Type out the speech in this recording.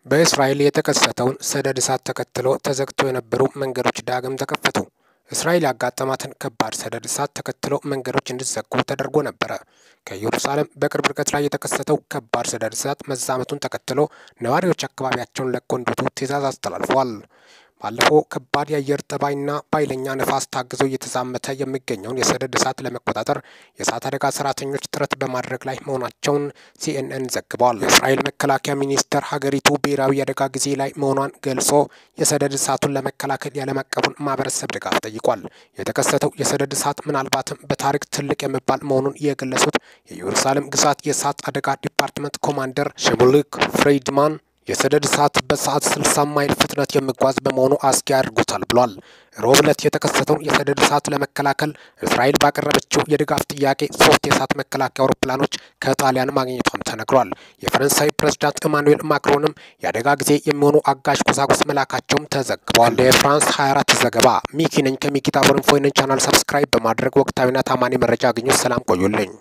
በእስራኤል የተከሰተውን ሰደድ እሳት ተከትሎ ተዘግተው የነበሩ መንገዶች ዳግም ተከፈቱ። እስራኤል ያጋጠማትን ከባድ ሰደድ እሳት ተከትሎ መንገዶች እንዲዘጉ ተደርጎ ነበረ። ከኢየሩሳሌም በቅርብ ርቀት ላይ የተከሰተው ከባድ ሰደድ እሳት መዛመቱን ተከትሎ ነዋሪዎች አካባቢያቸውን ለቀው እንዲወጡ ትዕዛዝ አስተላልፈዋል። ባለፈው ከባድ የአየር ጠባይና በኃይለኛ ነፋስ ታግዞ እየተዛመተ የሚገኘውን የሰደድ እሳት ለመቆጣጠር የእሳት አደጋ ሰራተኞች ጥረት በማድረግ ላይ መሆናቸውን ሲኤንኤን ዘግቧል። የእስራኤል መከላከያ ሚኒስቴር ሀገሪቱ ብሔራዊ የአደጋ ጊዜ ላይ መሆኗን ገልጾ የሰደድ እሳቱን ለመከላከል የዓለም አቀፉን ማህበረሰብ ድጋፍ ጠይቋል። የተከሰተው የሰደድ እሳት ምናልባትም በታሪክ ትልቅ የሚባል መሆኑን የገለጹት የኢየሩሳሌም ግዛት የእሳት አደጋ ዲፓርትመንት ኮማንደር ሸሙሊክ ፍሬድማን የሰደድ እሳት በሰዓት 60 ማይል ፍጥነት የሚጓዝ በመሆኑ አስጊ አድርጎታል ብሏል። ሮብ ዕለት የተከሰተውን የሰደድ እሳት ለመከላከል እስራኤል ባቀረበችው የድጋፍ ጥያቄ 3 የእሳት መከላከያ አውሮፕላኖች ከጣሊያን ማግኘቷም ተነግሯል። የፈረንሳይ ፕሬዝዳንት ኢማኑኤል ማክሮንም የአደጋ ጊዜ የሚሆኑ አጋዥ ቁሳቁስ መላካቸውም ተዘግቧል። እንደ ፍራንስ 24 ዘገባ ሚኪ ነኝ ከሚኪታ ኢንፎ ቻናል ሰብስክራይብ በማድረግ ወቅታዊና ታማኒ መረጃ አግኙ። ሰላም ቆዩልኝ።